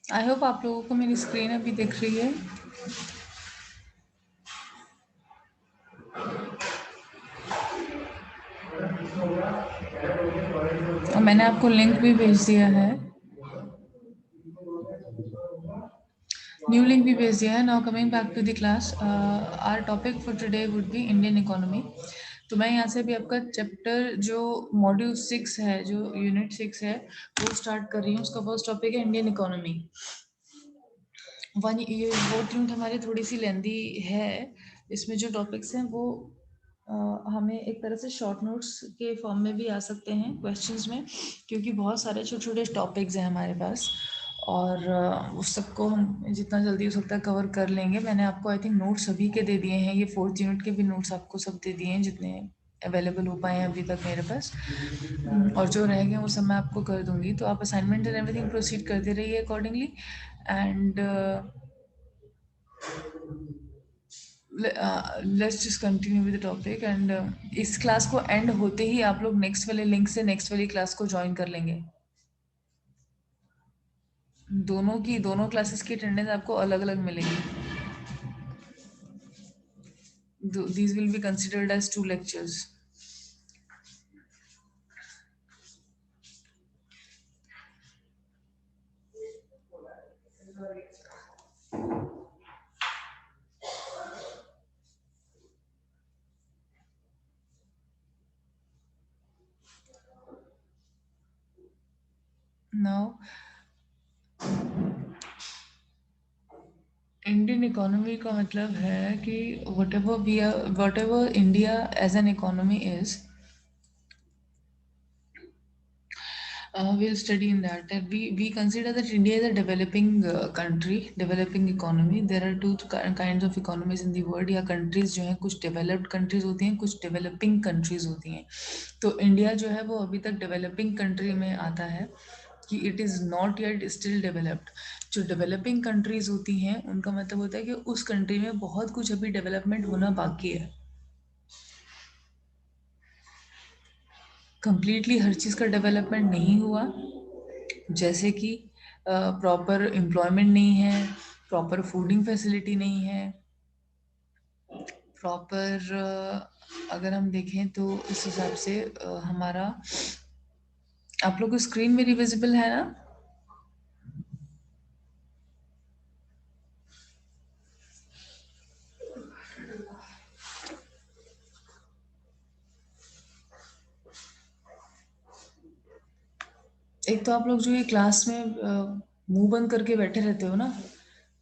I hope आप लोगों को मेरी स्क्रीन अभी दिख रही है। और मैंने आपको लिंक भी भेज दिया है, न्यू लिंक भी भेज दिया है। Now coming back to the class, our topic for today would be Indian economy. तो मैं यहाँ से भी आपका चैप्टर जो मॉड्यूल 6 है, जो यूनिट 6 है, वो स्टार्ट कर रही हूँ। उसका फर्स्ट टॉपिक है इंडियन इकोनॉमी। ये वो यूनिट हमारी थोड़ी सी लेंदी है। इसमें जो टॉपिक्स हैं वो हमें एक तरह से शॉर्ट नोट्स के फॉर्म में भी आ सकते हैं क्वेश्चंस में, क्योंकि बहुत सारे छोटे छोटे टॉपिक्स हैं हमारे पास, और उस सबको हम जितना जल्दी हो सकता है कवर कर लेंगे। मैंने आपको आई थिंक नोट्स सभी के दे दिए हैं, ये 4th यूनिट के भी नोट्स आपको सब दे दिए हैं जितने अवेलेबल हो पाए हैं अभी तक मेरे पास। और जो रह गए वो सब मैं आपको कर दूंगी। तो आप असाइनमेंट एंड एवरीथिंग प्रोसीड करते रहिए accordingly. And let's just continue with the topic. And इस क्लास को एंड होते ही आप लोग नेक्स्ट वाले लिंक से नेक्स्ट वाली क्लास को ज्वाइन कर लेंगे। दोनों क्लासेस की अटेंडेंस आपको अलग अलग मिलेगी। These will be considered as 2 lectures. Now, Indian economy का मतलब है कि whatever India as an economy is, we'll study in that we consider that India is a developing country, developing economy. There are two kinds of economies in the world, या countries जो हैं कुछ developed countries होती हैं, कुछ developing countries होती हैं। तो इंडिया जो है वो अभी तक developing country में आता है कि it is not yet still developed। जो developing countries होती हैं उनका मतलब होता है कि उस country में बहुत कुछ अभी development होना बाकी है। कंप्लीटली हर चीज़ का डेवलपमेंट नहीं हुआ, जैसे कि प्रॉपर एम्प्लॉयमेंट नहीं है, प्रॉपर फूडिंग फैसिलिटी नहीं है, प्रॉपर अगर हम देखें तो इस हिसाब से हमारा, आप लोग को स्क्रीन मेरी विजिबल है ना? एक तो आप लोग जो ये क्लास में मुंह बंद करके बैठे रहते हो ना,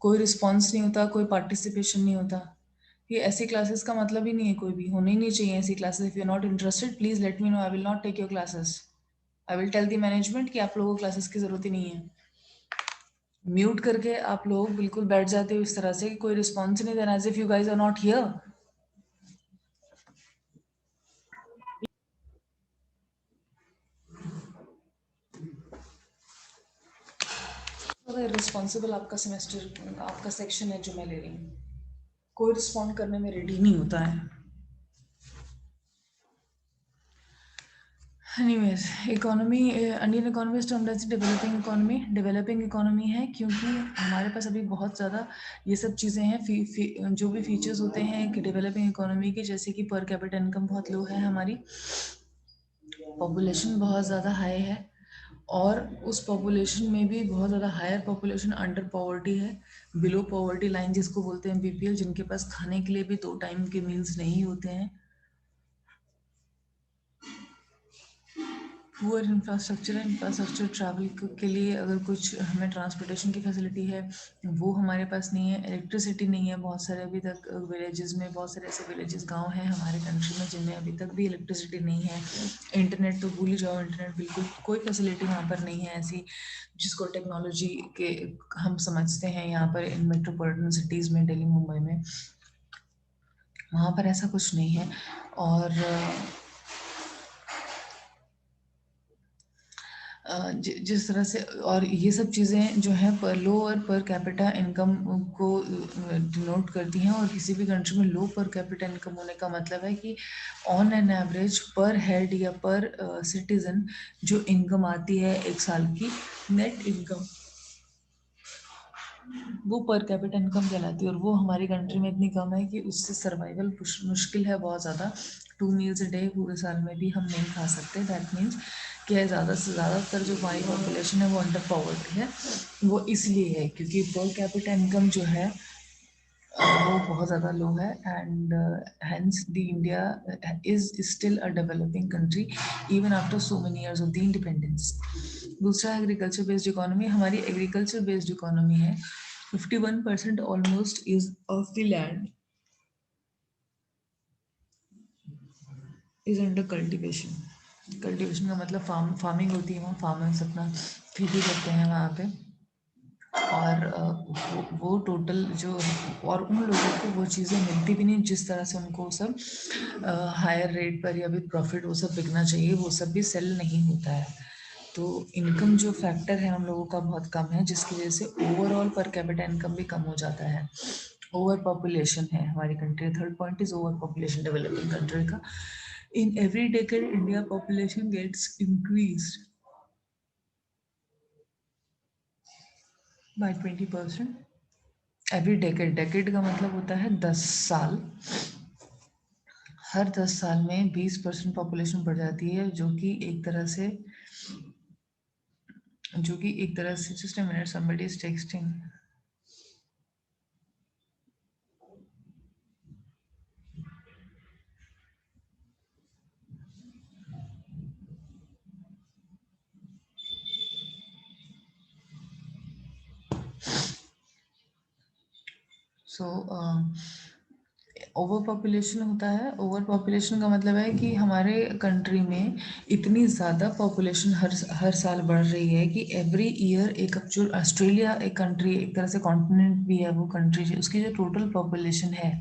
कोई रिस्पॉन्स नहीं होता, कोई पार्टिसिपेशन नहीं होता, ये ऐसी क्लासेस का मतलब ही नहीं है। कोई भी होनी ही नहीं चाहिए ऐसी classes. If you are not interested please let me know, I will not take your classes. I will tell the management कि आप लोगों को क्लासेस की जरूरत ही नहीं है। म्यूट करके आप लोग बिल्कुल बैठ जाते हो इस तरह से कि कोई रिस्पॉन्स नहीं देना, as if you guys are not here. Responsible आपका सेमेस्टर, आपका सेक्शन है जो मैं ले रही हूँ, कोई रिस्पॉन्ड करने में रेडी नहीं होता है। Anyways, economy, Indian economy is termed as developing economy. Developing economy है क्योंकि हमारे पास अभी बहुत ज़्यादा ये सब चीज़ें हैं, जो भी फीचर्स होते हैं कि डेवलपिंग इकोनॉमी के, जैसे कि पर कैपिटा इनकम बहुत लो है हमारी, पॉपुलेशन बहुत ज़्यादा हाई है, और उस पॉपुलेशन में भी बहुत ज़्यादा हायर पॉपुलेशन अंडर पॉवर्टी है, बिलो पॉवर्टी लाइन जिसको बोलते हैं बीपीएल, जिनके पास खाने के लिए भी 2 टाइम के मील्स नहीं होते हैं। पुअर इंफ्रास्ट्रक्चर ट्रैवल के लिए अगर कुछ हमें ट्रांसपोर्टेशन की फैसिलिटी है वो हमारे पास नहीं है। इलेक्ट्रिसिटी नहीं है, बहुत सारे अभी तक विलेजेस में, बहुत सारे ऐसे विलेजेस गांव हैं हमारे कंट्री में जिनमें अभी तक भी इलेक्ट्रिसिटी नहीं है। इंटरनेट तो भूल ही जाओ, इंटरनेट बिल्कुल कोई फैसिलिटी वहाँ पर नहीं है ऐसी जिसको टेक्नोलॉजी के हम समझते हैं यहाँ पर इन मेट्रोपॉलिटन सिटीज़ में, दिल्ली मुंबई में, वहाँ पर ऐसा कुछ नहीं है। और जिस तरह से, और ये सब चीज़ें जो हैं पर लो और पर कैपिटा इनकम को डिनोट करती हैं। और किसी भी कंट्री में लो पर कैपिटा इनकम होने का मतलब है कि ऑन एन एवरेज पर हेड या पर सिटीजन जो इनकम आती है एक साल की नेट इनकम, वो पर कैपिटा इनकम कहलाती है। और वो हमारी कंट्री में इतनी कम है कि उससे सर्वाइवल मुश्किल है बहुत ज़्यादा। 2 मील्स अ डे पूरे साल में भी हम नहीं खा सकते। दैट मीन्स कि ज़्यादा से ज़्यादातर जो हमारी पॉपुलेशन है वो अंडर पॉवर्टी है। वो इसलिए है क्योंकि पर कैपिटा इनकम जो है वो बहुत ज़्यादा लो है। And hence the India is still a developing country even after so many years of the independence. दूसरा एग्रीकल्चर बेस्ड इकोनॉमी, हमारी एग्रीकल्चर बेस्ड इकोनॉमी है। 51% almost is of the land is under cultivation. Cultivation का मतलब farming होती है, वहाँ farmers अपना खेती करते हैं वहाँ पे। और वो टोटल जो, और उन लोगों को वो चीज़ें मिलती भी नहीं जिस तरह से उनको सब हायर रेट पर या फिर प्रॉफिट वो सब बिकना चाहिए, वो सब भी सेल नहीं होता है। तो इनकम जो फैक्टर है उन लोगों का बहुत कम है, जिसकी वजह से ओवरऑल पर कैपिटा इनकम भी कम हो जाता है। ओवर पॉपुलेशन है हमारी कंट्री। Third point is over population developing country का। In every decade India population gets increased by 20%। Every decade, decade का मतलब होता है 10 साल। हर 10 साल में 20% पॉपुलेशन बढ़ जाती है, जो कि एक तरह से just a minute, somebody is texting. So over population होता है। ओवर पॉपुलेशन का मतलब है कि हमारे कंट्री में इतनी ज़्यादा पॉपुलेशन हर हर साल बढ़ रही है कि एवरी ईयर एक, जो ऑस्ट्रेलिया एक कंट्री, एक तरह से कॉन्टिनेंट भी है वो कंट्री, उसकी जो टोटल पॉपुलेशन है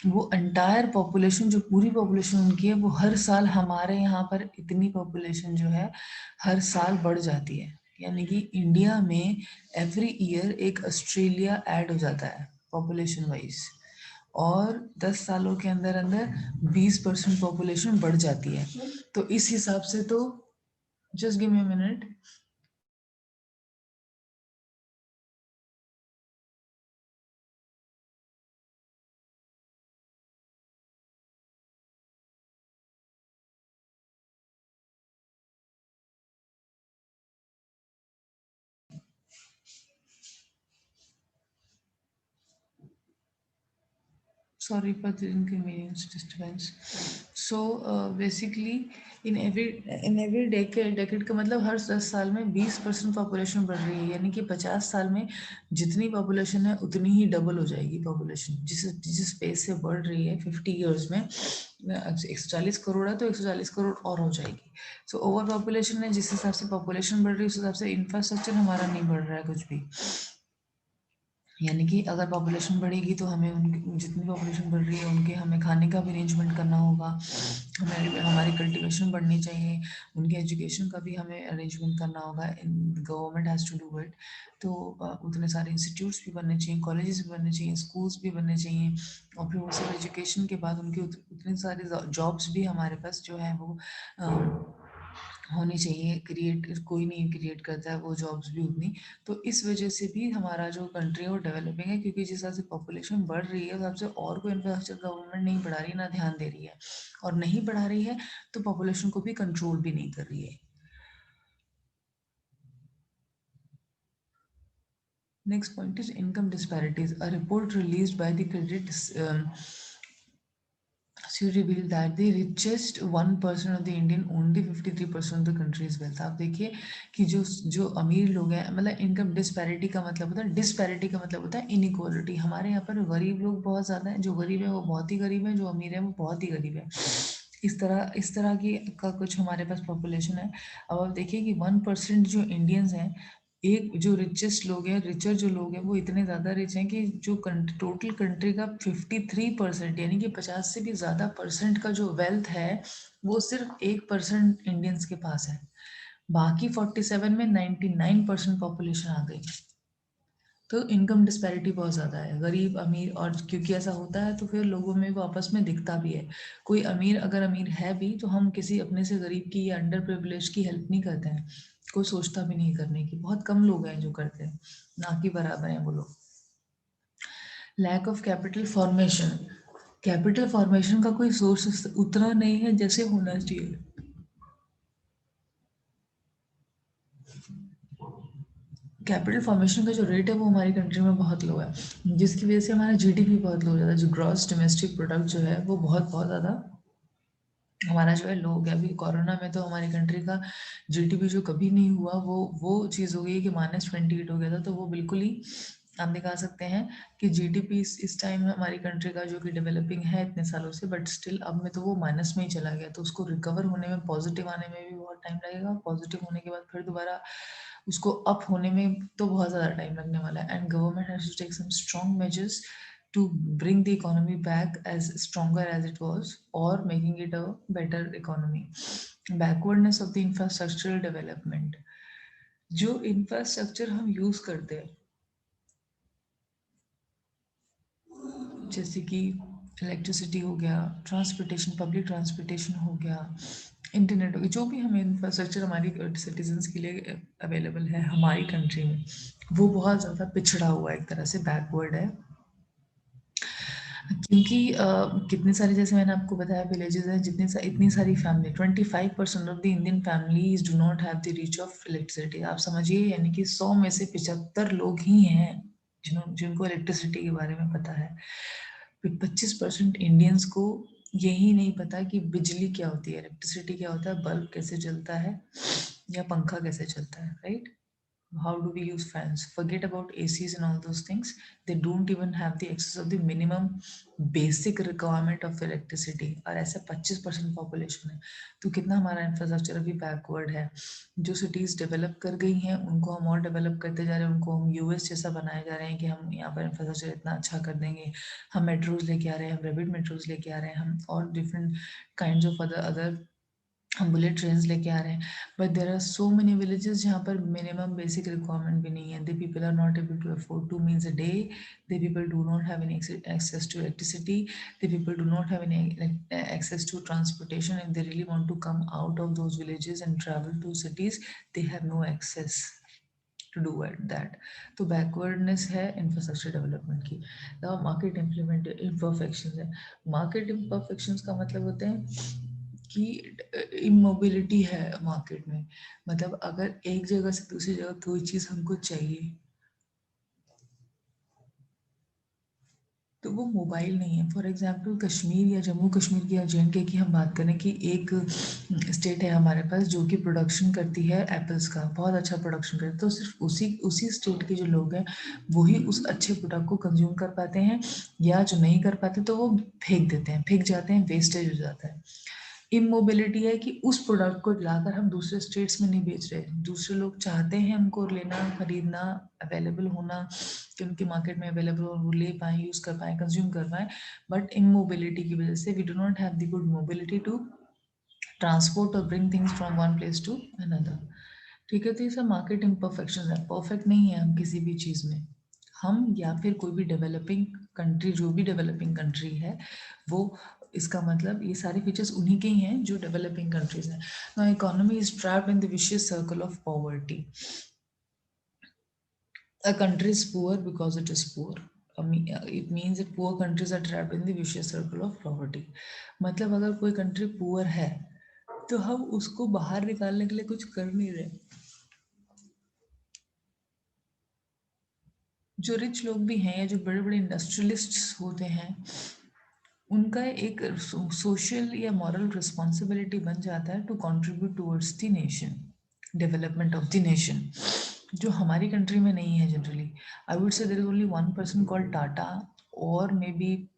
वो एंटायर पॉपुलेशन, जो पूरी पॉपुलेशन उनकी है, वो हर साल हमारे यहाँ पर इतनी पॉपुलेशन जो है हर साल बढ़ जाती है। यानी कि इंडिया में एवरी ईयर एक ऑस्ट्रेलिया ऐड हो जाता है पॉपुलेशन वाइज। और 10 सालों के अंदर अंदर 20% पॉपुलेशन बढ़ जाती है। तो इस हिसाब से तो, just give me a minute. Sorry for the inconvenience, disturbance. So basically in every decade का मतलब हर 10 साल में 20% पॉपुलेशन बढ़ रही है। यानी कि 50 साल में जितनी पॉपुलेशन है उतनी ही डबल हो जाएगी पॉपुलेशन, जिस पेस से बढ़ रही है। 50 ईयर्स में 140 करोड़ है तो 140 करोड़ और हो जाएगी। सो ओवर पॉपुलेशन है, जिस हिसाब से पॉपुलेशन बढ़ रही है उस हिसाब से इंफ्रास्ट्रक्चर हमारा नहीं बढ़ रहा है कुछ भी। यानी कि अगर पॉपुलेशन बढ़ेगी तो हमें उनकी, जितनी पॉपुलेशन बढ़ रही है उनके हमें खाने का भी अरेंजमेंट करना होगा, हमें हमारी कल्टीवेशन बढ़नी चाहिए, उनके एजुकेशन का भी हमें अरेंजमेंट करना होगा। Government has to do it. तो उतने सारे इंस्टीट्यूट्स भी बनने चाहिए, कॉलेजेस भी बनने चाहिए, स्कूल्स भी बनने चाहिए। और फिर वो सब एजुकेशन के बाद उनके उतने सारे जॉब्स भी हमारे पास जो है वो होनी चाहिए। क्रिएट कोई नहीं क्रिएट करता है वो जॉब्स भी उतनी। तो इस वजह से भी हमारा जो कंट्री है वो डेवलपिंग है, क्योंकि जिस हिसाब से पॉपुलेशन बढ़ रही है उस हिसाब से और कोई इंफ्रास्ट्रक्चर गवर्नमेंट नहीं बढ़ा रही, ना ध्यान दे रही है। और नहीं बढ़ा रही है तो पॉपुलेशन को भी कंट्रोल भी नहीं कर रही है। Next point is income disparities. A report released by the Credit She revealed that the richest 1% of the Indian own the 53% of the country's wealth. आप देखिए कि जो जो अमीर लोग हैं, मतलब इनकम डिस्पैरिटी का मतलब होता है, डिस्पैरिटी का मतलब होता है इनइक्वालिटी। हमारे यहाँ पर गरीब लोग बहुत ज़्यादा हैं, जो गरीब है वो बहुत ही गरीब है, जो अमीर है वो बहुत ही गरीब है। इस तरह की का कुछ हमारे पास पॉपुलेशन है। अब आप देखिए कि 1% जो इंडियंस हैं, एक जो रिचेस्ट लोग हैं, रिचर जो लोग हैं, वो इतने ज़्यादा रिच हैं कि जो टोटल कंट्री का 53% यानी कि 50 से भी ज़्यादा परसेंट का जो वेल्थ है वो सिर्फ 1% इंडियंस के पास है। बाकी 47 में 99% पॉपुलेशन आ गई। तो इनकम डिस्पैरिटी बहुत ज़्यादा है, गरीब अमीर, और क्योंकि ऐसा होता है तो फिर लोगों में वो आपस में दिखता भी है। कोई अमीर अगर अमीर है भी तो हम किसी अपने से गरीब की या अंडर प्रिविलेज की हेल्प नहीं करते हैं, कोई सोचता भी नहीं करने की, बहुत कम लोग हैं जो करते हैं, ना कि बराबर हैं वो लोग। Lack of capital formation, capital formation का कोई सोर्स उतना नहीं है जैसे होना चाहिए। कैपिटल फॉर्मेशन का जो रेट है वो हमारी कंट्री में बहुत लो है, जिसकी वजह से हमारा जीडीपी बहुत लो हो जाता है, जो ग्रॉस डोमेस्टिक प्रोडक्ट जो है वो बहुत बहुत ज़्यादा हमारा जो है लो हो गया। अभी कोरोना में तो हमारी कंट्री का जीडीपी जो कभी नहीं हुआ वो चीज़ हो गई कि -28 हो गया था, तो वो बिल्कुल ही आप दिखा सकते हैं कि जीडीपी इस टाइम हमारी कंट्री का जो कि डेवलपिंग है इतने सालों से, बट स्टिल अब में तो वो माइनस में ही चला गया, तो उसको रिकवर होने में, पॉजिटिव आने में भी बहुत टाइम लगेगा, पॉजिटिव होने के बाद फिर दोबारा उसको अप होने में तो बहुत ज़्यादा टाइम लगने वाला है। And government has to take some strong measures to bring the economy back as stronger as it was, or making it a better economy. Backwardness of the infrastructural development, जो infrastructure हम use करते हैं जैसे कि electricity हो गया, transportation, public transportation हो गया, इंटरनेट हो गया, जो भी हमें इंफ्रास्ट्रक्चर हमारी सिटीजन्स के लिए अवेलेबल है हमारी कंट्री में, वो बहुत ज़्यादा पिछड़ा हुआ है, एक तरह से बैकवर्ड है। क्योंकि कितने सारे, जैसे मैंने आपको बताया, विलेजेस हैं, इतनी सारी family, 25% of the Indian families do not have the reach of electricity. आप समझिए, यानी कि 100 में से 75 लोग ही हैं जिनको इलेक्ट्रिसिटी के बारे में पता है। 25% इंडियंस को यही नहीं पता कि बिजली क्या होती है, इलेक्ट्रिसिटी क्या होता है, बल्ब कैसे चलता है या पंखा कैसे चलता है, right? How do we use fans? Forget about ACs and all those things. They don't even have the access of the minimum basic requirement of electricity. और ऐसा 25% पॉपुलेशन है, तो कितना हमारा इंफ्रास्ट्रक्चर अभी बैकवर्ड है। जो सिटीज़ डेवलप कर गई हैं उनको हम और डेवलप करते जा रहे हैं, उनको हम यूएस जैसा बनाए जा रहे हैं कि हम यहाँ पर इंफ्रास्ट्रक्चर इतना अच्छा कर देंगे, हम मेट्रोज लेके आ रहे हैं, हम रैपिड मेट्रोज लेके आ रहे हैं, हम और डिफरेंट काइंड ऑफ अदर हम बुलेट ट्रेन्स लेके आ रहे हैं, but there are so many villages जहाँ पर मिनिमम बेसिक रिक्वायरमेंट भी नहीं है। They people are not able to afford 2 meals a day, they people do not have any access to electricity, they people do not have any access to transportation. If they really want to come out of those villages and travel to cities, they have no access to do that. तो backwardness है infrastructure development की। Market implement imperfection है। Market imperfections का मतलब होते हैं कि immobility है मार्केट में, मतलब अगर एक जगह से दूसरी जगह कोई चीज़ हमको चाहिए तो वो मोबाइल नहीं है। फॉर एग्जांपल कश्मीर या जम्मू कश्मीर की या जे की हम बात करें कि एक स्टेट है हमारे पास जो कि प्रोडक्शन करती है एप्पल्स का, बहुत अच्छा प्रोडक्शन करती है, तो सिर्फ उसी उसी स्टेट के जो लोग हैं वही उस अच्छे प्रोडक्ट को कंज्यूम कर पाते हैं, या जो नहीं कर पाते तो वो फेंक देते हैं, फेंक जाते हैं, वेस्टेज हो जाता है। इमोबिलिटी है कि उस प्रोडक्ट को लाकर हम दूसरे स्टेट्स में नहीं बेच रहे, दूसरे लोग चाहते हैं हमको लेना, खरीदना, अवेलेबल होना, कि उनके मार्केट में अवेलेबल हो, वो ले पाएँ, यूज़ कर पाएँ, कंज्यूम कर पाएँ, बट इमोबिलिटी की वजह से we do not have the good mobility to transport और bring things from one place to another. ठीक है, तो ये सब मार्केट इम्परफेक्शन है, परफेक्ट नहीं है हम किसी भी चीज़ में। हम या फिर कोई भी डेवलपिंग कंट्री, जो भी डेवलपिंग कंट्री है वो, इसका मतलब ये सारे फीचर्स उन्हीं के ही हैं जो डेवलपिंग कंट्रीज हैं। Now economy is trapped in the vicious circle of poverty. A country is poor because it is poor. It means that poor countries are trapped in the vicious circle of poverty. मतलब अगर कोई country poor है तो हम उसको बाहर निकालने के लिए कुछ कर नहीं रहे। जो रिच लोग भी हैं या जो बड़े बड़े इंडस्ट्रियलिस्ट्स होते हैं, उनका एक सोशल या मॉरल रिस्पॉन्सिबिलिटी बन जाता है to contribute towards the nation, development of the nation, जो हमारी कंट्री में नहीं है generally. I would say there is only one person called Tata, और maybe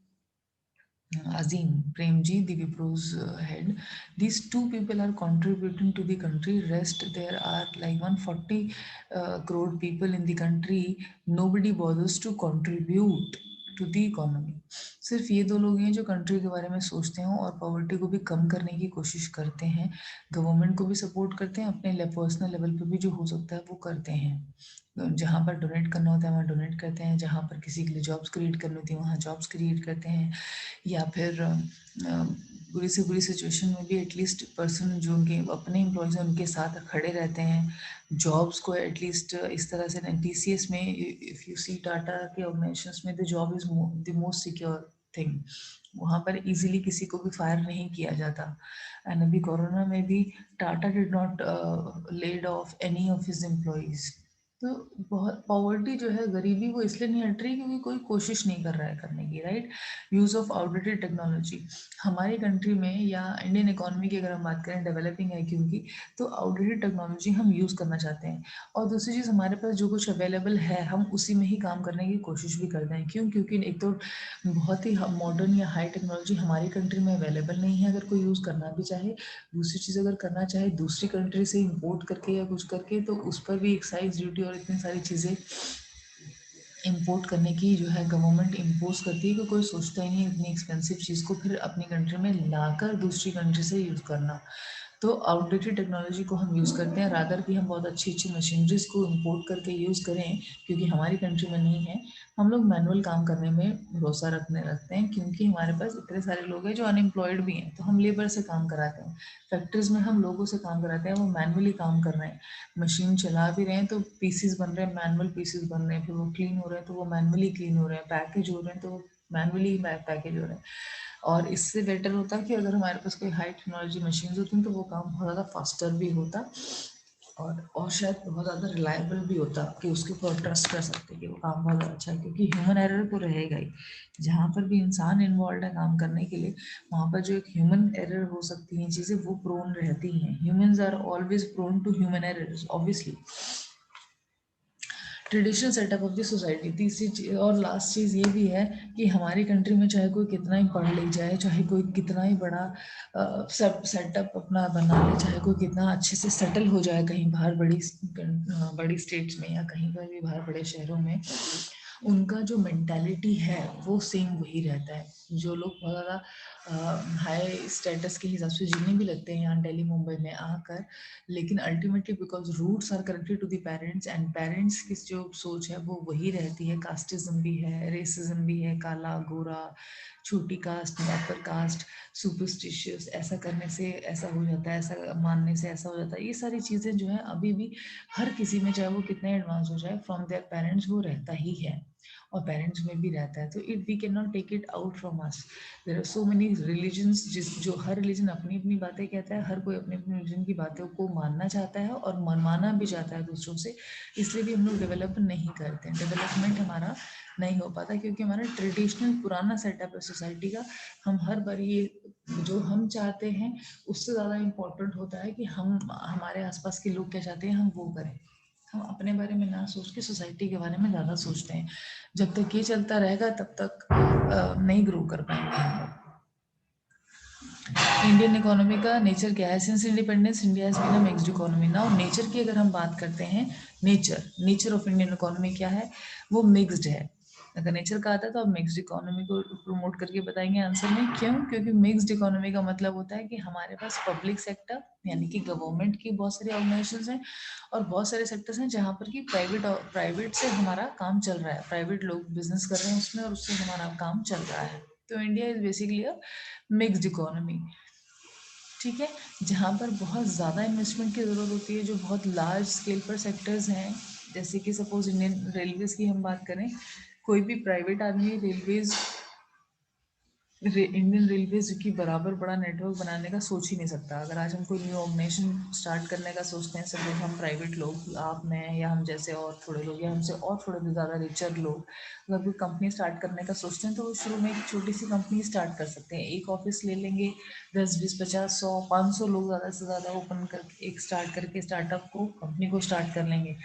Azim Premji, the Wipro's head. These two people are contributing to the country. Rest, there are like 140 crore people in the country. Nobody bothers to contribute to the economy. सिर्फ ये 2 लोग हैं जो country के बारे में सोचते हैं और पॉवर्टी को भी कम करने की कोशिश करते हैं, गवर्नमेंट को भी सपोर्ट करते हैं, अपने पर्सनल लेवल पे भी जो हो सकता है वो करते हैं। जहाँ पर डोनेट करना होता है वहाँ डोनेट करते हैं, जहाँ पर किसी के लिए जॉब्स क्रिएट करनी होती है वहाँ जॉब्स क्रिएट करते हैं, या फिर बुरी से बुरी सिचुएशन में भी एटलीस्ट पर्सन जो उनके अपने एम्प्लॉयज़ हैं उनके साथ खड़े रहते हैं। जॉब्स को एटलीस्ट इस तरह से टीसीएस में, इफ़ यू सी टाटा के ऑर्गेनाइजेशंस में, the job is the most secure thing. वहाँ पर इजीली किसी को भी फायर नहीं किया जाता। एंड अभी कोरोना में भी Tata did not laid off any of his employees. तो बहुत पॉवर्टी जो है, गरीबी, वो इसलिए नहीं हट रही क्योंकि कोई कोशिश नहीं कर रहा है करने की, right. Use of outdated technology हमारी कंट्री में या इंडियन इकोनॉमी की अगर हम बात करें डेवलपिंग है क्योंकि, तो आउटडेटेड टेक्नोलॉजी हम यूज़ करना चाहते हैं। और दूसरी चीज़, हमारे पास जो कुछ अवेलेबल है हम उसी में ही काम करने की कोशिश भी करते हैं। क्यों? क्योंकि एक तो बहुत ही मॉडर्न या हाई टेक्नोलॉजी हमारी कंट्री में अवेलेबल नहीं है अगर कोई यूज़ करना भी चाहे। दूसरी चीज़, अगर करना चाहे दूसरी कंट्री से इम्पोर्ट करके या कुछ करके, तो उस पर भी एक्साइज ड्यूटी और इतनी सारी चीज़ें इम्पोर्ट करने की जो है गवर्नमेंट इम्पोज करती है कि कोई सोचता ही नहीं इतनी एक्सपेंसिव चीज़ को फिर अपनी कंट्री में लाकर दूसरी कंट्री से यूज़ करना। तो आउटडेटेड टेक्नोलॉजी को हम यूज़ करते हैं, रादर कि हम बहुत अच्छी अच्छी मशीनरीज को इम्पोर्ट करके यूज़ करें क्योंकि हमारी कंट्री में नहीं है। हम लोग मैनुअल काम करने में भरोसा रखते हैं क्योंकि हमारे पास इतने सारे लोग हैं जो अनएम्प्लॉयड भी हैं, तो हम लेबर से काम कराते हैं। फैक्ट्रीज में हम लोगों से काम कराते हैं, वो मैनुअली काम कर रहे हैं, मशीन चला भी रहे हैं तो पीसीस बन रहे हैं, मैनुअल पीसीस बन रहे हैं, फिर वो क्लीन हो रहे हैं तो वो मैनुअली क्लीन हो रहे हैं, पैकेज हो रहे हैं तो मैनुअली पैकेज हो रहे हैं। और इससे बेटर होता कि अगर हमारे पास कोई हाई टेक्नोलॉजी मशीन होती तो वो काम बहुत ज़्यादा फास्टर भी होता और शायद बहुत ज़्यादा रिलायबल भी होता कि उसके ऊपर ट्रस्ट कर सकते कि वो काम बहुत अच्छा है, क्योंकि ह्यूमन एरर तो रहेगा ही। जहाँ पर भी इंसान इन्वॉल्व है काम करने के लिए, वहाँ पर जो एक ह्यूमन एरर हो सकती हैं चीज़ें, वो प्रोन रहती हैं। Humans are always prone to human errors obviously. Traditional setup of the society. तीसरी चीज और लास्ट चीज़ ये भी है कि हमारी कंट्री में चाहे कोई कितना ही पढ़ ले जाए, चाहे कोई कितना ही बड़ा सब सेटअप अपना बना ले, चाहे कोई कितना अच्छे से सेटल हो जाए कहीं बाहर बड़ी स्टेट्स में या कहीं पर भी बाहर बड़े शहरों में, उनका जो मेंटालिटी है वो सेम वही रहता है। जो लोग बहुत ज़्यादा हाई स्टेटस के हिसाब से जीने भी लगते हैं यहाँ दिल्ली मुंबई में आकर, लेकिन ultimately because roots are connected to the parents and parents की जो सोच है वो वही रहती है। कास्टिज्म भी है, रेसिज्म भी है, काला गोरा, छोटी कास्ट, अपर कास्ट, सुपरस्टिशियस, ऐसा करने से ऐसा हो जाता है, ऐसा मानने से ऐसा हो जाता है। ये सारी चीज़ें जो है अभी भी हर किसी में, चाहे वो कितने एडवांस हो जाए, फ्रॉम देयर पेरेंट्स वो रहता ही है और पेरेंट्स में भी रहता है। तो it we can not take it out from us. There are so many religions जो हर रिलीजन अपनी अपनी बातें कहता है, हर कोई अपने अपने रिलीजन की बातों को मानना चाहता है और मनवाना भी चाहता है दूसरों से। इसलिए भी हम लोग डेवलप नहीं करते हैं, डेवलपमेंट हमारा नहीं हो पाता क्योंकि हमारा ट्रेडिशनल पुराना सेटअप है सोसाइटी का। हम हर बार ये जो हम चाहते हैं उससे ज़्यादा इम्पोर्टेंट होता है कि हम हमारे आसपास के लोग क्या चाहते हैं हम वो करें। हम अपने बारे में ना सोच के सोसाइटी के बारे में ज़्यादा सोचते हैं। जब तक ये चलता रहेगा तब तक नहीं ग्रो कर पाएंगे हम लोग। इंडियन इकोनॉमी का नेचर क्या है? Since independence India has been a mixed economy. Now nature की अगर हम बात करते हैं, नेचर ऑफ इंडियन इकोनॉमी क्या है? वो मिक्स्ड है। अगर नेचर का आता है तो आप मिक्स्ड इकोनॉमी को प्रमोट करके बताएंगे आंसर में। क्यों? क्योंकि मिक्स्ड इकोनॉमी का मतलब होता है कि हमारे पास पब्लिक सेक्टर यानी कि गवर्नमेंट की बहुत सारी ऑर्गेनाइजेशंस हैं और बहुत सारे सेक्टर्स हैं जहाँ पर कि प्राइवेट से हमारा काम चल रहा है, प्राइवेट लोग बिजनेस कर रहे हैं उसमें और उससे हमारा काम चल रहा है। तो India is basically a mixed economy, ठीक है, जहाँ पर बहुत ज़्यादा इन्वेस्टमेंट की ज़रूरत होती है, जो बहुत लार्ज स्केल पर सेक्टर्स हैं। जैसे कि सपोज इंडियन रेलवेज़ की हम बात करें, कोई भी प्राइवेट आदमी इंडियन रेलवेज की बराबर बड़ा नेटवर्क बनाने का सोच ही नहीं सकता। अगर आज हम कोई न्यू ऑर्गेनाइजेशन स्टार्ट करने का सोचते हैं, सब हम प्राइवेट लोग, आप मैं या हम जैसे और थोड़े लोग या हमसे और थोड़े भी ज़्यादा रिचर लोग, अगर कोई कंपनी स्टार्ट करने का सोचते हैं तो वो शुरू में एक छोटी सी कंपनी स्टार्ट कर सकते हैं। एक ऑफिस ले लेंगे, 10, 20, 50, 100, 500 लोग ज़्यादा से ज़्यादा ओपन करके एक स्टार्ट करके स्टार्टअप को, कंपनी को स्टार्ट कर लेंगे।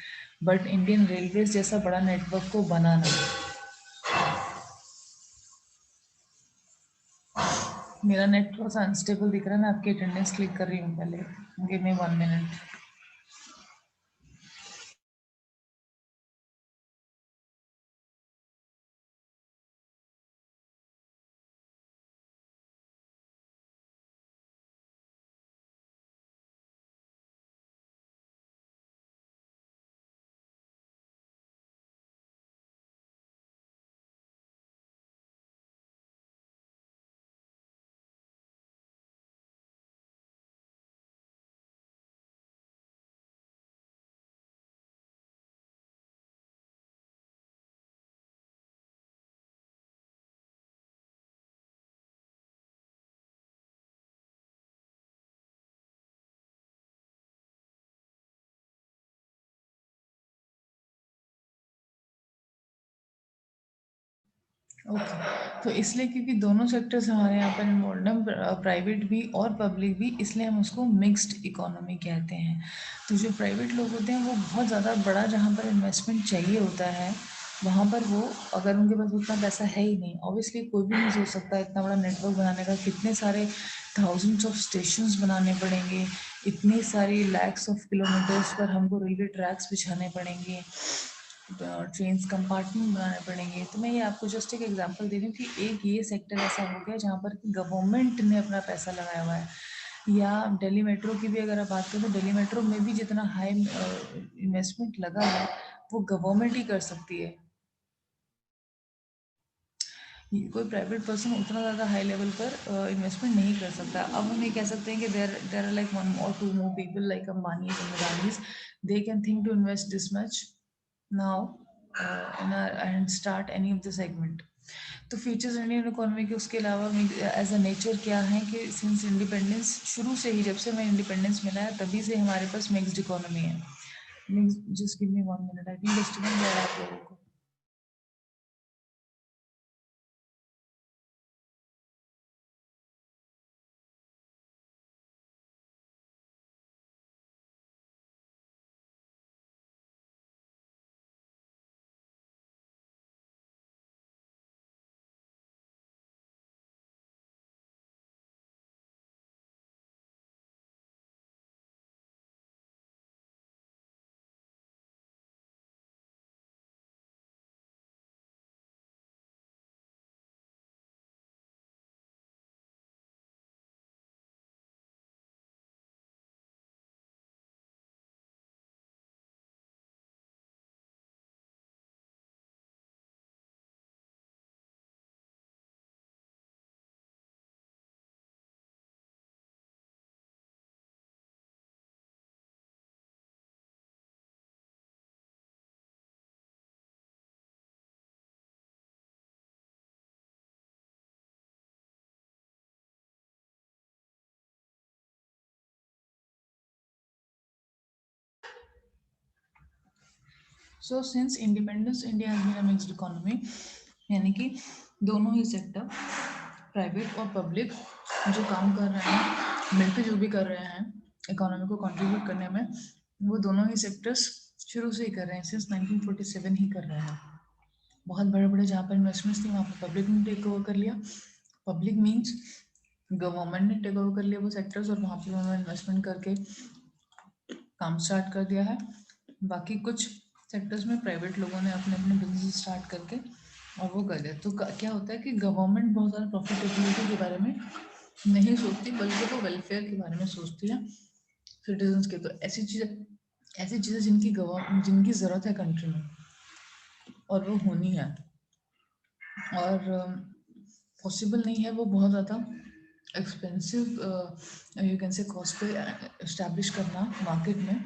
बट इंडियन रेलवेज जैसा बड़ा नेटवर्क को बनाना, मेरा नेट थोड़ा सा अनस्टेबल दिख रहा है, मैं आपकी अटेंडेंस क्लिक कर रही हूँ पहले, गिव मी 1 मिनट। ओके, तो इसलिए क्योंकि दोनों सेक्टर्स हमारे यहाँ पर इन्वॉल्व हैं, प्राइवेट भी और पब्लिक भी, इसलिए हम उसको मिक्स्ड इकोनॉमी कहते हैं। तो जो प्राइवेट लोग होते हैं वो बहुत ज़्यादा बड़ा जहाँ पर इन्वेस्टमेंट चाहिए होता है, वहाँ पर वो, अगर उनके पास उतना पैसा है ही नहीं, ऑब्वियसली कोई भी नहीं सोच सकता इतना बड़ा नेटवर्क बनाने का, कितने सारे थाउजेंड्स ऑफ स्टेशंस बनाने पड़ेंगे, इतनी सारी लैक्स ऑफ किलोमीटर्स पर हमको रेलवे ट्रैक्स बिछाने पड़ेंगे, ट्रेन्स कंपार्टमेंट बनाने पड़ेंगे। तो मैं ये आपको जस्ट एक एग्जांपल दे रही हूँ कि एक ये सेक्टर ऐसा हो गया जहाँ पर गवर्नमेंट ने अपना पैसा लगाया हुआ है। या दिल्ली मेट्रो की भी अगर आप बात करें तो दिल्ली मेट्रो में भी जितना हाई इन्वेस्टमेंट लगा है वो गवर्नमेंट ही कर सकती है। कोई प्राइवेट पर्सन उतना ज़्यादा हाई लेवल पर इन्वेस्टमेंट नहीं कर सकता। अब हम ये कह सकते हैं कि देर आर लाइक वन और two more people like Ambanis and Adanis, they can think to invest this much now and start any of the segment. तो फीचर्स इंडियन इकोनॉमी के उसके अलावा एज अ नेचर क्या है कि सिंस इंडिपेंडेंस, शुरू से ही जब से हमें इंडिपेंडेंस मिला है तभी से हमारे पास मिक्स्ड इकोनॉमी है। Just give me 1 minute, I think disturbance हो रहा है आप लोगों को। So since independence India has been a mixed economy, यानी कि दोनों ही सेक्टर, प्राइवेट और पब्लिक, जो काम कर रहे हैं, मिलकर जो भी कर रहे हैं इकोनॉमी को कंट्रीब्यूट करने में, वो दोनों ही सेक्टर्स शुरू से ही कर रहे हैं, सिंस 1947 ही कर रहे हैं। बहुत बड़े बड़े जहाँ पर इन्वेस्टमेंट्स थी वहाँ पर पब्लिक ने टेक ओवर कर लिया। पब्लिक मीन्स गवर्नमेंट ने टेक ओवर कर लिया वो सेक्टर्स, और वहाँ पर उन्होंने इन्वेस्टमेंट करके काम स्टार्ट कर दिया है। बाकी कुछ सेक्टर्स में प्राइवेट लोगों ने अपने अपने बिजनेस स्टार्ट करके और वो कर दिया। तो क्या होता है कि गवर्नमेंट बहुत ज़्यादा प्रॉफिटेबिलिटी के बारे में नहीं सोचती, बल्कि वो वेलफेयर के बारे में सोचती है सिटीजन्स के। तो ऐसी चीज़ें जिनकी ज़रूरत है कंट्री में और वो होनी है, और पॉसिबल नहीं है वो बहुत ज़्यादा expensive, you can say cost पे इस्टेब्लिश करना मार्केट में,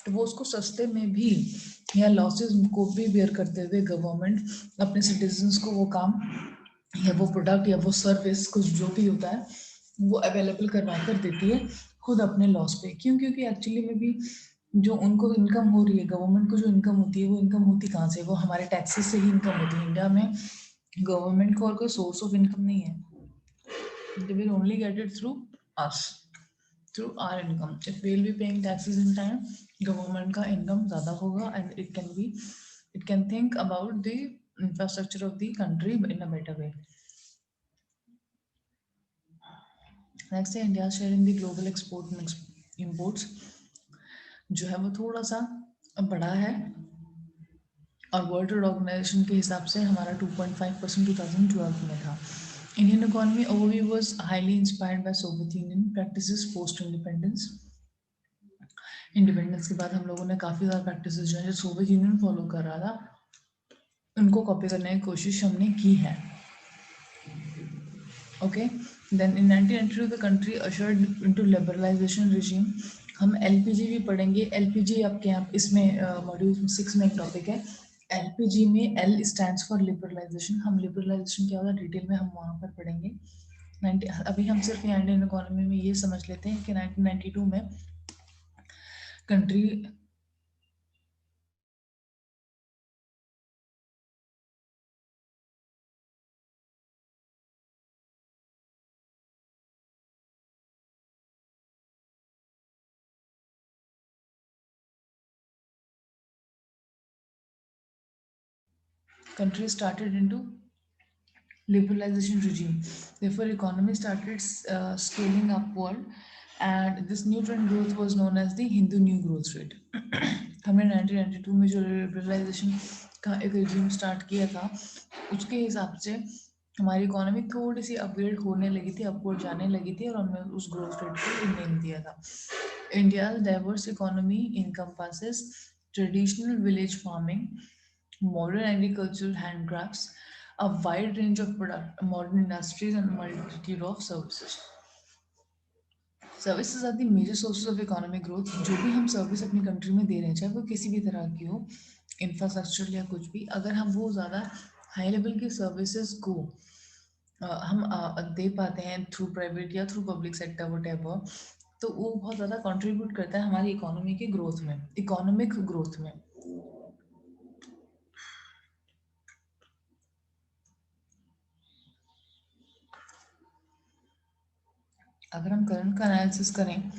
तो वो उसको सस्ते में भी या लॉसेस को भी बेयर करते हुए गवर्नमेंट अपने सिटीजन्स को वो काम या वो प्रोडक्ट या वो सर्विस कुछ जो भी होता है वो अवेलेबल करवा कर देती है, खुद अपने लॉस पे। क्यों? क्योंकि एक्चुअली में भी जो उनको इनकम हो रही है, गवर्नमेंट को जो इनकम होती है वो इनकम होती कहाँ से? वो हमारे टैक्सेस से ही इनकम होती है। इंडिया में गवर्नमेंट को और कोई सोर्स ऑफ इनकम नहीं है, they will only get it through us, through our income. If we will be paying taxes in time, government का income ज़्यादा होगा, and it can think about the infrastructure of the country in a better way. Next है India share in the global export and imports, जो है वो थोड़ा सा बड़ा है, और वर्ल्ड ट्रेड ऑर्गेनाइजेशन के हिसाब से हमारा 2.5% 2012 में था। Indian economy overview was highly inspired by Soviet union practices post independence. Independence के बाद हम लोगों ने काफ़ी ज़्यादा प्रैक्टिसेस जो है जो सोवियत यूनियन फॉलो कर रहा था उनको कॉपी करने की कोशिश हमने की है। Okay, then in 1992 the country ushered into liberalisation regime. हम एलपीजी भी पढ़ेंगे। एलपीजी आपके यहाँ इसमें मॉड्यूल 6 में एक टॉपिक है एलपीजी में, एल स्टैंड्स फॉर लिबरलाइजेशन। हम लिबरलाइजेशन क्या होता है डिटेल में हम वहाँ पर पढ़ेंगे। 90 अभी हम सिर्फ इंडियन इकोनॉमी में ये समझ लेते हैं कि 1992 में country countries started into liberalization regime. Therefore, economy started scaling upward, and this new trend growth was known as the Hindu New Growth Rate. हमने 1992 में जो लिबरलाइजेशन का एक रिजीम स्टार्ट किया था, उसके हिसाब से हमारी इकोनॉमी थोड़ी सी अपग्रेड होने लगी थी, अपवर्ड जाने लगी थी, और हमने उस ग्रोथ रेट को नेम दिया था. India's diverse economy encompasses traditional village farming, modern agricultural handcrafts, a wide range of product, modern industries, and multitude of services. Services are the major sources of economic growth. जो भी हम service अपनी country में दे रहे हैं, चाहे वो किसी भी तरह की हो, इंफ्रास्ट्रक्चर या कुछ भी, अगर हम वो ज़्यादा हाई लेवल की सर्विसेज को हम दे पाते हैं थ्रू प्राइवेट या थ्रू पब्लिक सेक्टर व्हाटएवर, तो वो बहुत ज़्यादा कंट्रीब्यूट करता है हमारी इकोनॉमी के ग्रोथ में, इकोनॉमिक ग्रोथ में. अगर हम करंट का एनालिसिस करें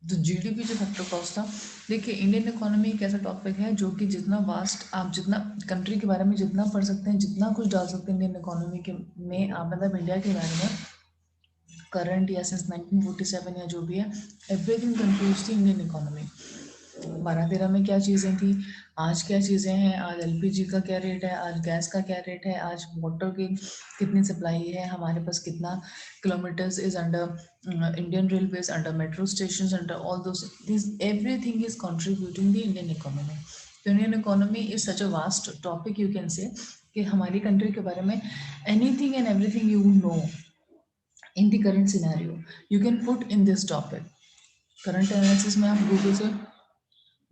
तो जीडीपी जो फैक्टर कॉस्ट था, देखिए इंडियन इकोनॉमी एक ऐसा टॉपिक है जो कि जितना वास्ट, आप जितना कंट्री के बारे में जितना पढ़ सकते हैं, जितना कुछ डाल सकते हैं इंडियन इकोनॉमी के में, आप मतलब इंडिया के बारे में करंट या सिंस 1947 या जो भी है, एवरीथिंग कंफ्यूज थी इंडियन इकोनॉमी. 12-13 में क्या चीज़ें थी, आज क्या चीज़ें हैं, आज एलपीजी का क्या रेट है, आज गैस का क्या रेट है, आज वाटर की कितनी सप्लाई है, हमारे पास कितना kilometres is under Indian railways, under metro station, under all those, this everything is contributing the Indian economy. Indian economy is such a vast topic, you can say कि हमारी country के बारे में anything and everything you know in the current scenario you can put in this topic. Current analysis में आप Google से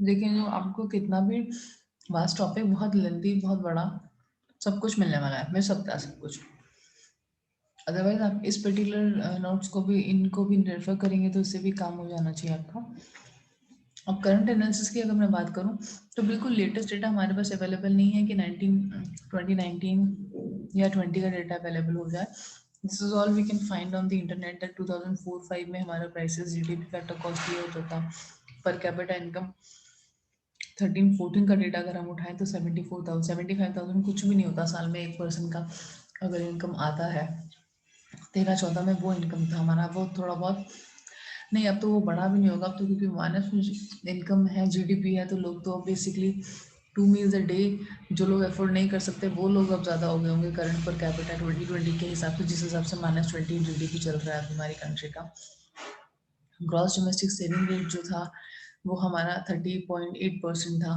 देखें, जो आपको कितना भी वास्ट टॉपिक, बहुत लेंथी, बहुत बड़ा, सब कुछ मिलने वाला है, मिल सकता है सब कुछ. अदरवाइज आप इस पर्टिकुलर नोट्स को भी, इनको भी रेफर करेंगे तो इससे भी काम हो जाना चाहिए आपका. अब करंट एनालिसिस की अगर मैं बात करूं तो बिल्कुल लेटेस्ट डेटा हमारे पास अवेलेबल नहीं है कि 2019 या 20 का डेटा अवेलेबल हो जाए. This is all we can find on the internet that 2004-5 में हमारा प्राइसेस, जीडीपी फैक्टर कॉस्ट ये होता था. पर कैपिटा इनकम 13-14 का डेटा अगर हम उठाएं तो 74,000 75,000 कुछ भी नहीं होता साल में एक पर्सन का अगर इनकम आता है. 13-14 में वो इनकम था हमारा, वो थोड़ा बहुत नहीं, अब तो वो बड़ा भी नहीं होगा अब तो, क्योंकि माइनस में इनकम है, जीडीपी है, तो लोग तो बेसिकली 2 मील्स अ डे जो लोग अफोर्ड नहीं कर सकते वो लोग अब ज़्यादा हो गए होंगे करंट पर कैपिटा 2020 के हिसाब से, जिस हिसाब से -20 जीडीपी चल रहा है हमारी कंट्री का. ग्रॉस डोमेस्टिक सेविंग रेट जो था वो हमारा 30.8% था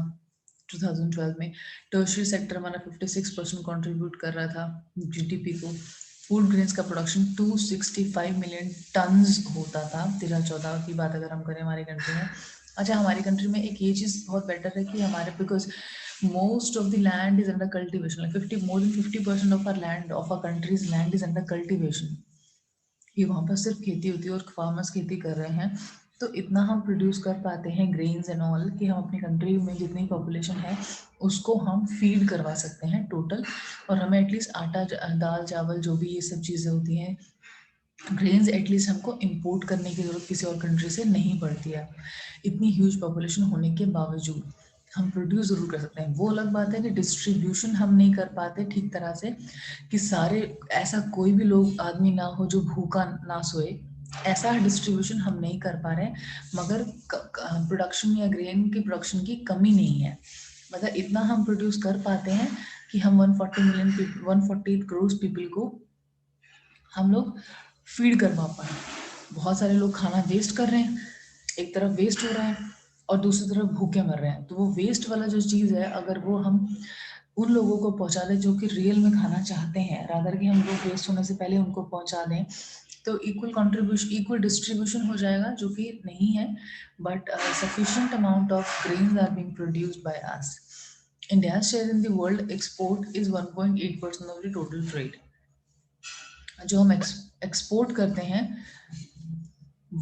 2012 में. टर्शियरी सेक्टर हमारा 56% कंट्रीब्यूट कर रहा था जीडीपी को. फूड ग्रेन्स का प्रोडक्शन 265 मिलियन टन्स होता था 13-14 की बात अगर हम करें हमारी कंट्री में. अच्छा, हमारी कंट्री में एक ये चीज़ बहुत बेटर है कि हमारे, because most of the land is under cultivation, 50% of our land, of our country's land is under cultivation, कि वहाँ पर सिर्फ खेती होती है और फार्मर्स खेती कर रहे हैं. तो इतना हम प्रोड्यूस कर पाते हैं ग्रेन्स एंड ऑल कि हम अपनी कंट्री में जितनी पॉपुलेशन है उसको हम फीड करवा सकते हैं टोटल, और हमें एटलीस्ट आटा, दाल, चावल, जो भी ये सब चीज़ें होती हैं, ग्रेन्स, एटलीस्ट हमको इंपोर्ट करने की ज़रूरत किसी और कंट्री से नहीं पड़ती है. इतनी ह्यूज पॉपुलेशन होने के बावजूद हम प्रोड्यूस ज़रूर कर सकते हैं. वो अलग बात है कि डिस्ट्रीब्यूशन हम नहीं कर पाते ठीक तरह से, कि सारे, ऐसा कोई भी लोग, आदमी ना हो जो भूखा ना सोए, ऐसा डिस्ट्रीब्यूशन हम नहीं कर पा रहे हैं. मगर प्रोडक्शन या ग्रेन की प्रोडक्शन की कमी नहीं है, मतलब इतना हम प्रोड्यूस कर पाते हैं कि हम 140 करोड़ पीपल को हम लोग फीड करवा पाए. बहुत सारे लोग खाना वेस्ट कर रहे हैं, एक तरफ वेस्ट हो रहा है और दूसरी तरफ भूखे मर रहे हैं. तो वो वेस्ट वाला जो चीज़ है, अगर वो हम उन लोगों को पहुंचा दें जो कि रियल में खाना चाहते हैं, रादर कि हम लोग वेस्ट होने से पहले उनको पहुंचा दें, तो इक्वल कंट्रीब्यूशन, इक्वल डिस्ट्रीब्यूशन हो जाएगा, जो कि नहीं है. But sufficient amount of grains are being produced by us. India's share in the world export is 1.8% of the total trade. जो हम एक्सपोर्ट करते हैं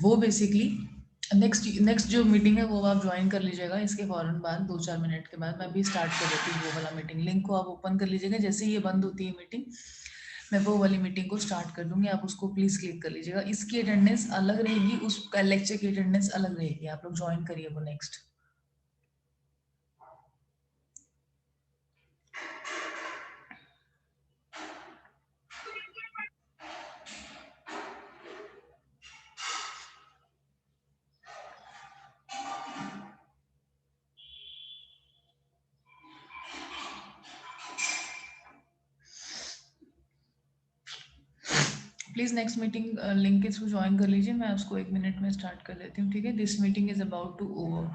वो बेसिकली, नेक्स्ट जो मीटिंग है वो आप ज्वाइन कर लीजिएगा इसके फौरन बाद, 2-4 मिनट के बाद मैं भी स्टार्ट कर देती हूँ वो वाला मीटिंग. लिंक को आप ओपन कर लीजिएगा, जैसे ही ये बंद होती है मीटिंग मैं वो वाली मीटिंग को स्टार्ट कर दूंगी, आप उसको प्लीज क्लिक कर लीजिएगा. इसकी अटेंडेंस अलग रहेगी, उस लेक्चर की अटेंडेंस अलग रहेगी, आप लोग ज्वाइन करिए वो next. Please next meeting link के थ्रू ज्वाइन कर लीजिए, मैं उसको 1 मिनट में स्टार्ट कर लेती हूँ, ठीक है। This meeting is about to over.